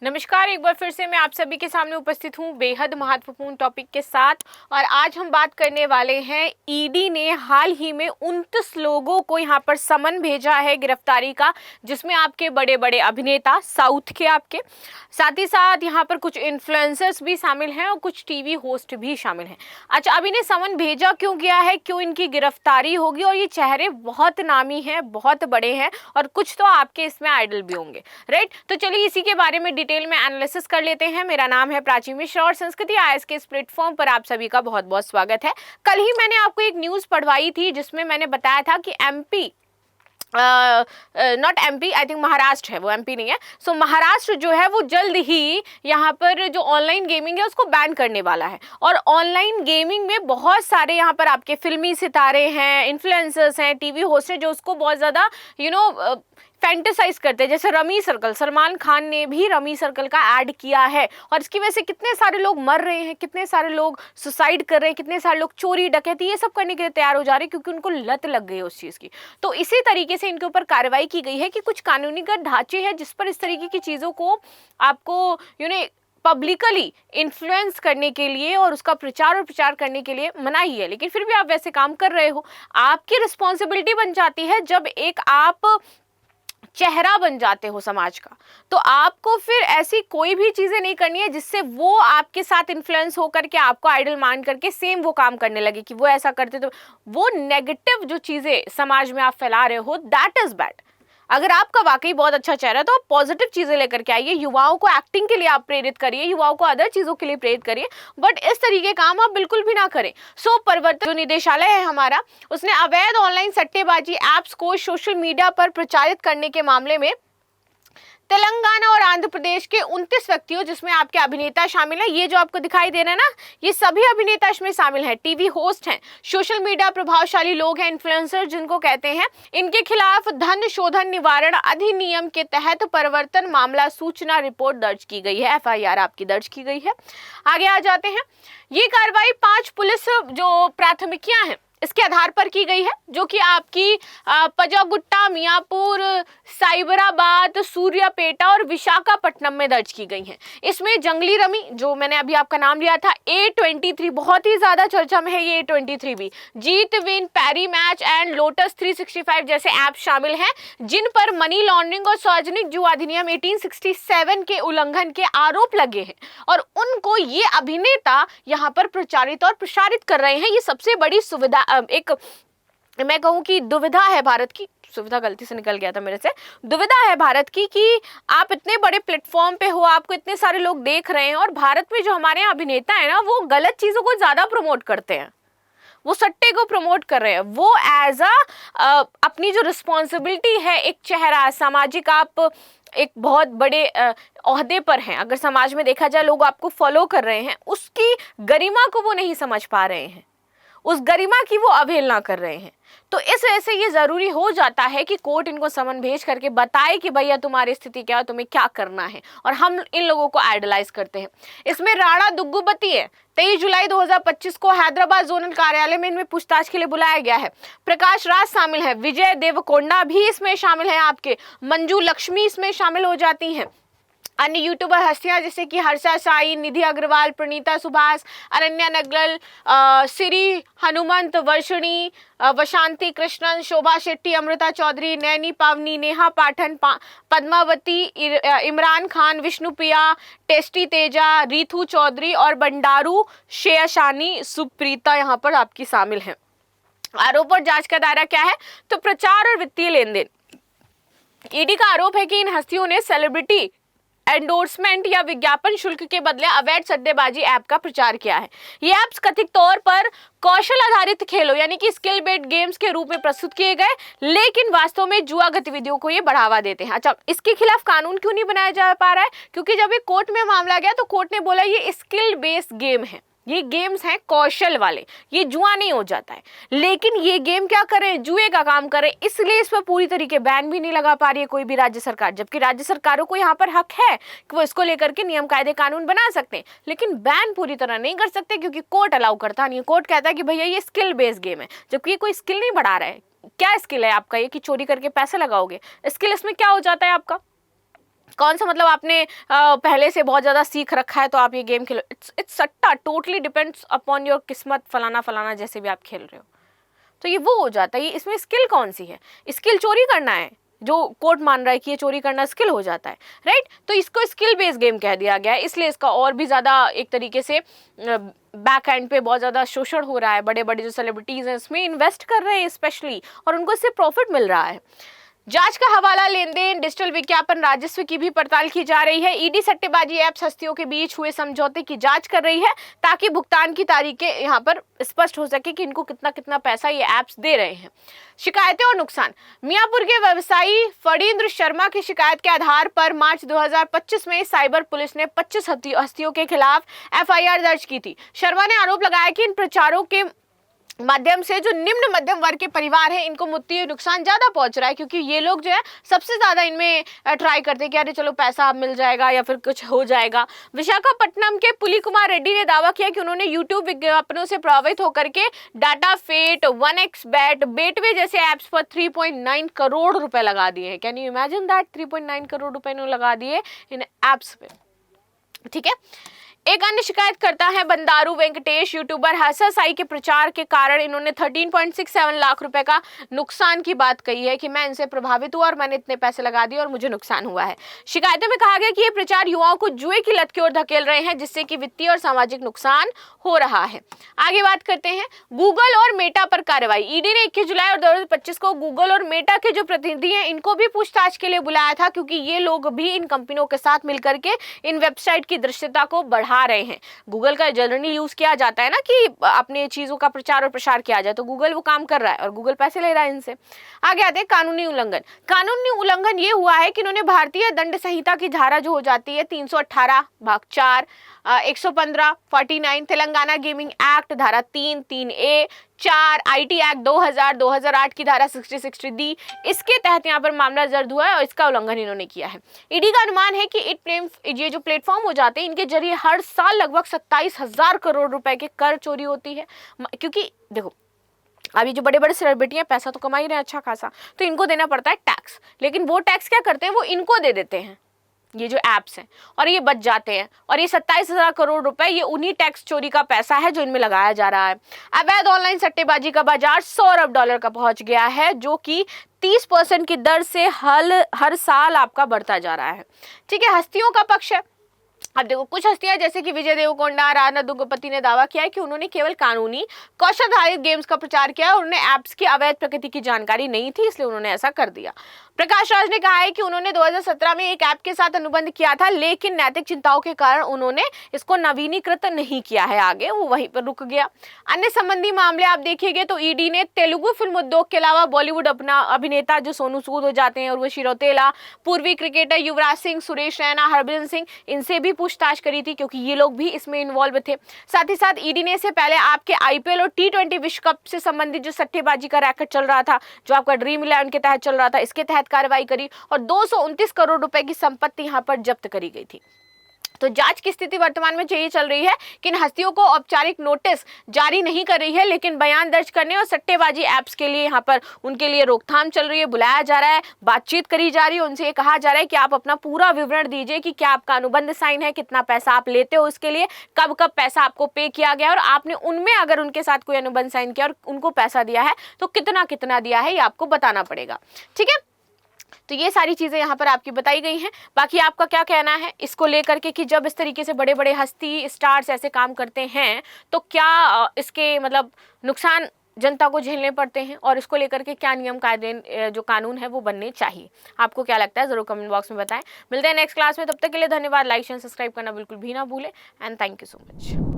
नमस्कार, एक बार फिर से मैं आप सभी के सामने उपस्थित हूँ बेहद महत्वपूर्ण टॉपिक के साथ। और आज हम बात करने वाले हैं, ईडी ने हाल ही में 29 लोगों को यहाँ पर समन भेजा है गिरफ्तारी का, जिसमें आपके बड़े बड़े अभिनेता साउथ के आपके, साथ ही साथ यहाँ पर कुछ इन्फ्लुएंसर्स भी शामिल हैं और कुछ टीवी होस्ट भी शामिल हैं। अच्छा, अब इन्हें समन भेजा क्यों गया है, क्यों इनकी गिरफ्तारी होगी, और ये चेहरे बहुत नामी हैं, बहुत बड़े हैं और कुछ तो आपके इसमें आइडल भी होंगे, राइट। तो चलिए इसी के बारे में डिटेल में एनालिसिस कर लेते हैं। मेरा नाम है प्राची मिश्रा और संस्कृति आईएएस के इस प्लेटफॉर्म पर आप सभी का बहुत बहुत स्वागत है। कल ही मैंने आपको एक न्यूज पढ़वाई थी जिसमें मैंने बताया था कि MP not MP, I think Maharashtra है, वो एमपी नहीं है। सो महाराष्ट्र जो है वो जल्द ही यहाँ पर जो ऑनलाइन गेमिंग है उसको बैन करने वाला है। और ऑनलाइन गेमिंग में बहुत सारे यहाँ पर आपके फिल्मी सितारे हैं, इन्फ्लुएंसर्स हैं, टीवी होस्ट हैं जो उसको बहुत ज़्यादा फैंटेसाइज करते हैं। जैसे रमी सर्कल, सलमान खान ने भी रमी सर्कल का ऐड किया है और इसकी वजह से कितने सारे लोग मर रहे हैं, कितने सारे लोग सुसाइड कर रहे हैं, कितने सारे लोग चोरी डकैती ये सब करने के लिए तैयार हो जा रहे हैं क्योंकि उनको लत लग गई है उस चीज़ की। तो इसी तरीके से इनके ऊपर कार्रवाई की गई है कि कुछ कानूनीगत ढांचे हैं जिस पर इस तरीके की चीज़ों को आपको पब्लिकली इन्फ्लुएंस करने के लिए और उसका प्रचार और प्रचार करने के लिए मनाही है। लेकिन फिर भी आप वैसे काम कर रहे हो, आपकी रिस्पॉन्सिबिलिटी बन जाती है जब एक आप चेहरा बन जाते हो समाज का, तो आपको फिर ऐसी कोई भी चीजें नहीं करनी है जिससे वो आपके साथ इन्फ्लुएंस होकर के आपको आइडल मान करके सेम वो काम करने लगे कि वो ऐसा करते। तो वो नेगेटिव जो चीजें समाज में आप फैला रहे हो, दैट इज बैड। अगर आपका वाकई बहुत अच्छा चेहरा है तो आप पॉजिटिव चीजें लेकर के आइए, युवाओं को एक्टिंग के लिए आप प्रेरित करिए, युवाओं को अदर चीजों के लिए प्रेरित करिए, बट इस तरीके काम आप बिल्कुल भी ना करें। सो प्रवर्तन जो निदेशालय है हमारा, उसने अवैध ऑनलाइन सट्टेबाजी एप्स को सोशल मीडिया पर प्रचारित करने के मामले में तेलंगाना और आंध्र प्रदेश के 29 व्यक्तियों, जिसमें आपके अभिनेता शामिल हैं, ये जो आपको दिखाई दे रहे हैं ना, ये सभी अभिनेता इसमें शामिल हैं, टीवी होस्ट हैं, सोशल मीडिया प्रभावशाली लोग हैं, इन्फ्लुएंसर जिनको कहते हैं। इनके खिलाफ धन शोधन निवारण अधिनियम के तहत प्रवर्तन मामला सूचना रिपोर्ट दर्ज की गई है, एफआईआर आपकी दर्ज की गई है। आगे आ जाते हैं। ये कार्रवाई 5 पुलिस जो प्राथमिकियां हैं इसके आधार पर की गई है, जो कि आपकी पजागुट्टा, मियापुर, साइबराबाद, सूर्यापेटा और विशाखापट्टनम में दर्ज की गई हैं। इसमें जंगली रमी, जो मैंने अभी आपका नाम लिया था, A23 बहुत ही ज्यादा चर्चा में है, ये A23 भी, JeetWin, Parimatch and Lotus 365 जैसे ऐप शामिल हैं, जिन पर मनी लॉन्ड्रिंग और सार्वजनिक जुआ अधिनियम 1867 के उल्लंघन के आरोप लगे हैं और उनको ये अभिनेता यहाँ पर प्रचारित और प्रसारित कर रहे हैं। ये सबसे बड़ी सुविधा, एक मैं कहूँ कि दुविधा है भारत की, सुविधा गलती से निकल गया था मेरे से, दुविधा है भारत की कि आप इतने बड़े प्लेटफॉर्म पे हो, आपको इतने सारे लोग देख रहे हैं और भारत में जो हमारे यहाँ अभिनेता है ना, वो गलत चीजों को ज्यादा प्रमोट करते हैं, वो सट्टे को प्रमोट कर रहे हैं। वो एज अपनी जो रिस्पॉन्सिबिलिटी है, एक चेहरा सामाजिक, आप एक बहुत बड़े ओहदे पर हैं, अगर समाज में देखा जाए लोग आपको फॉलो कर रहे हैं, उसकी गरिमा को वो नहीं समझ पा रहे हैं, उस गरिमा की वो अवहेलना कर रहे हैं। तो इस वजह से ये जरूरी हो जाता है कि कोर्ट इनको समन भेज करके बताए कि भैया तुम्हारी स्थिति क्या है, तुम्हें क्या करना है, और हम इन लोगों को आइडलाइज करते हैं। इसमें राणा दुग्गुबती है, 23 जुलाई 2025 को हैदराबाद जोनल कार्यालय में इनमें पूछताछ के लिए बुलाया गया है। प्रकाश राज शामिल है, विजय देवकोंडा भी इसमें शामिल है, आपके मंजू लक्ष्मी इसमें शामिल हो जाती हैं। अन्य यूट्यूबर हस्तियां जैसे कि हर्षा साई, निधि अग्रवाल, प्रणीता सुभाष, अरण्या नगल, श्री हनुमंत, वर्षिणी, वशांति कृष्णन, शोभा शेट्टी, अमृता चौधरी, नैनी पावनी, नेहा पाठन, पद्मावती, इमरान खान, विष्णुप्रिया, टेस्टी तेजा, रीथू चौधरी और बंडारू शेयशानी सुप्रीता यहाँ पर आपकी शामिल हैं। आरोप और जांच का दायरा क्या है, तो प्रचार और वित्तीय लेन देन। ईडी का आरोप है कि इन हस्तियों ने सेलिब्रिटी एंडोर्समेंट या विज्ञापन शुल्क के बदले अवैध सट्टेबाजी ऐप का प्रचार किया है। ये ऐप्स कथित तौर पर कौशल आधारित खेलों यानी कि स्किल बेस्ड गेम्स के रूप में प्रस्तुत किए गए, लेकिन वास्तव में जुआ गतिविधियों को ये बढ़ावा देते हैं। अच्छा, इसके खिलाफ कानून क्यों नहीं बनाया जा पा रहा है, क्योंकि जब ये कोर्ट में मामला गया तो कोर्ट ने बोला ये स्किल बेस्ड गेम है, ये गेम्स हैं कौशल वाले, ये जुआ नहीं हो जाता है। लेकिन ये गेम क्या करें, जुए का काम करें, इसलिए इस पर पूरी तरीके बैन भी नहीं लगा पा रही है कोई भी राज्य सरकार, जबकि राज्य सरकारों को यहाँ पर हक है कि वो इसको लेकर के नियम कायदे कानून बना सकते हैं, लेकिन बैन पूरी तरह नहीं कर सकते क्योंकि कोर्ट अलाउ करता नहीं है। कोर्ट कहता है कि भैया ये स्किल बेस्ड गेम है, जबकि ये कोई स्किल नहीं बढ़ा रहा है। क्या स्किल है आपका ये कि चोरी करके पैसे लगाओगे? स्किल इसमें क्या हो जाता है आपका, कौन सा मतलब आपने पहले से बहुत ज़्यादा सीख रखा है तो आप ये गेम खेलो, इट्स सट्टा, टोटली डिपेंड्स अपॉन योर किस्मत, फलाना फलाना जैसे भी आप खेल रहे हो। तो ये वो हो जाता है। इसमें स्किल कौन सी है? स्किल चोरी करना है, जो कोर्ट मान रहा है कि ये चोरी करना स्किल हो जाता है, राइट। तो इसको स्किल बेस्ड गेम कह दिया गया है, इसलिए इसका और भी ज़्यादा एक तरीके से बैक एंड पे बहुत ज़्यादा शोषण हो रहा है। बड़े बड़े जो सेलिब्रिटीज़ हैं इसमें इन्वेस्ट कर रहे हैं स्पेशली, और उनको इससे प्रॉफिट मिल रहा है। जांच का हवाला, लेन देन, डिजिटल विज्ञापन, राजस्व की भी पड़ताल की जा रही है। ईडी सट्टेबाजी ऐप्स हस्तियों के बीच हुए समझौते की जांच कर रही है ताकि भुगतान की तारीखें यहाँ पर स्पष्ट हो सके कि इनको कितना कितना पैसा ये ऐप्स दे रहे हैं। शिकायतें और नुकसान। मियापुर के व्यवसायी फणींद्र शर्मा की शिकायत के आधार पर मार्च 2025 में साइबर पुलिस ने 25 हस्तियों के खिलाफ एफआईआर दर्ज की थी। शर्मा ने आरोप लगाया कि इन प्रचारों के माध्यम से जो निम्न मध्यम वर्ग के परिवार हैं इनको वित्तीय नुकसान ज्यादा पहुंच रहा है, क्योंकि ये लोग जो है सबसे ज्यादा इनमें ट्राई करते हैं कि अरे चलो पैसा मिल जाएगा या फिर कुछ हो जाएगा। विशाखापट्टनम के पुली कुमार रेड्डी ने दावा किया कि उन्होंने यूट्यूब विज्ञापनों से प्रभावित होकर के डाटा फेट, 1x बेट, बेटवे जैसे ऐप्स पर 3.9 करोड़ रुपए लगा दिए हैं। Can you imagine that? 3.9 crore रुपए इन्होंने लगा दिए इन ऐप्स पे, ठीक है। एक अन्य शिकायतकर्ता है बंदारू वेंकटेश, यूट्यूबर हर्षा साई के प्रचार के कारण इन्होंने 13.67 लाख रुपए का नुकसान की बात कही है कि मैं इनसे प्रभावित हुआ और मैंने इतने पैसे लगा दिए और मुझे नुकसान हुआ है। शिकायतों में कहा गया कि ये प्रचार युवाओं को जुए की लत की ओर धकेल रहे हैं, जिससे कि वित्तीय और सामाजिक नुकसान हो रहा है। आगे बात करते हैं गूगल और मेटा पर कार्रवाई। ईडी ने 21 जुलाई और 2025 को गूगल और मेटा के जो प्रतिनिधि हैं इनको भी पूछताछ के लिए बुलाया था, क्योंकि ये लोग भी इन कंपनियों के साथ मिलकर के इन वेबसाइट की दृश्यता को बढ़ा रहे हैं। गूगल का जनरली यूज किया जाता है ना कि अपने चीजों का प्रचार और प्रसार किया जाए, तो गूगल वो काम कर रहा है और गूगल पैसे ले रहा है इनसे। आगे आते हैं कानूनी उल्लंघन। कानूनी उल्लंघन ये हुआ है कि इन्होंने भारतीय दंड संहिता की धारा जो हो जाती है 318 भाग 4, 115, 49, तेलंगाना गेमिंग एक्ट धारा 3, 3A, 4, IT एक्ट 2000, 2008 की धारा 60D, इसके तहत यहाँ पर मामला दर्ज हुआ है और इसका उल्लंघन इन्होंने किया है। ईडी का अनुमान है कि ये जो प्लेटफॉर्म हो जाते हैं इनके जरिए हर साल लगभग 27,000 करोड़ रुपए के कर चोरी होती है। क्योंकि देखो अभी जो बड़े बड़े सेलिब्रिटी हैं पैसा तो कमा ही रहे हैं अच्छा खासा, तो इनको देना पड़ता है टैक्स, लेकिन वो टैक्स क्या करते हैं, वो इनको दे देते हैं ये जो ऐप्स हैं, और ये बच जाते हैं। और ये 27,000 करोड़ रुपए ये उन्हीं टैक्स चोरी का पैसा है जो इनमें लगाया जा रहा है। अवैध ऑनलाइन सट्टेबाजी का बाजार $100 अरब का पहुंच गया है, जो कि 30% की दर से हर साल आपका बढ़ता जा रहा है, ठीक है। हस्तियों का पक्ष है। अब देखो कुछ हस्तियां जैसे कि विजय देवरकोंडा, राणा दुग्गपति ने दावा किया है कि उन्होंने केवल कानूनी कौशल आधारित गेम्स का प्रचार किया और उन्हें ऐप्स की अवैध प्रकृति की जानकारी नहीं थी, इसलिए उन्होंने ऐसा कर दिया। प्रकाश राज ने कहा है कि उन्होंने 2017 में एक ऐप के साथ अनुबंध किया था, लेकिन नैतिक चिंताओं के कारण उन्होंने इसको नवीनीकृत नहीं किया है, आगे वो वहीं पर रुक गया। अन्य संबंधी मामले आप देखिएगा तो ईडी ने तेलुगु फिल्म उद्योग के अलावा बॉलीवुड अपना अभिनेता जो सोनू सूद हो जाते हैं, उर्वशी रौतेला, पूर्वी क्रिकेटर युवराज सिंह, सुरेश रैना, हरभजन सिंह, इनसे भी पूछताछ करी थी क्योंकि ये लोग भी इसमें इन्वॉल्व थे। साथ ही साथ ईडी ने इससे पहले आपके IPL और T20 विश्व कप से संबंधित जो सट्टेबाजी का रैकेट चल रहा था, जो आपका ड्रीम 11 के तहत चल रहा था, इसके तहत कार्रवाई करी और 229 करोड़ रुपए की संपत्ति यहां पर जब्त करी गई थी। तो जांच की स्थिति वर्तमान में यही चल रही है कि इन हस्तियों को औपचारिक नोटिस जारी नहीं कर रही है, लेकिन बयान दर्ज करने और सट्टेबाजी ऐप्स के लिए यहाँ पर उनके लिए रोकथाम चल रही है, बुलाया जा रहा है, बातचीत करी जा रही है, उनसे ये कहा जा रहा है कि आप अपना पूरा विवरण दीजिए कि क्या आपका अनुबंध साइन है, कितना पैसा आप लेते हो इसके लिए, कब कब पैसा आपको पे किया गया और आपने उनमें अगर उनके साथ कोई अनुबंध साइन किया और उनको पैसा दिया है तो कितना कितना दिया है ये आपको बताना पड़ेगा, ठीक है। तो ये सारी चीज़ें यहाँ पर आपकी बताई गई हैं। बाकी आपका क्या कहना है इसको लेकर के कि जब इस तरीके से बड़े बड़े हस्ती स्टार्स ऐसे काम करते हैं तो क्या इसके मतलब नुकसान जनता को झेलने पड़ते हैं और इसको लेकर के क्या नियम कायदे जो कानून है वो बनने चाहिए? आपको क्या लगता है ज़रूर कमेंट बॉक्स में बताएं। मिलते हैं नेक्स्ट क्लास में, तब तक के लिए धन्यवाद। लाइक शेयर सब्सक्राइब करना बिल्कुल भी ना भूलें and thank you so much.